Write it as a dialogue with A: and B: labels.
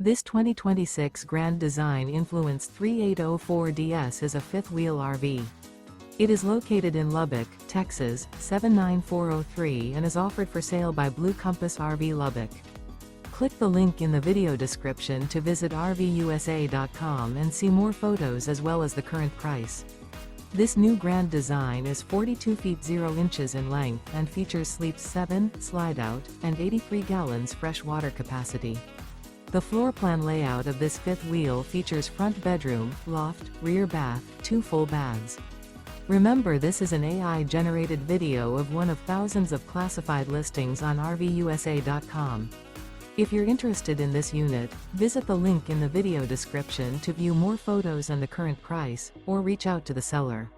A: This 2026 Grand Design Influence 3804DS is a fifth-wheel RV. It is located in Lubbock, Texas, 79403 and is offered for sale by Blue Compass RV Lubbock. Click the link in the video description to visit RVUSA.com and see more photos as well as the current price. This new Grand Design is 42 feet 0 inches in length and features sleeps 7, slide-out, and 83 gallons fresh water capacity. The floor plan layout of this fifth wheel features front bedroom, loft, rear bath, 2 full baths. Remember, this is an AI-generated video of one of thousands of classified listings on RVUSA.com. If you're interested in this unit, visit the link in the video description to view more photos and the current price, or reach out to the seller.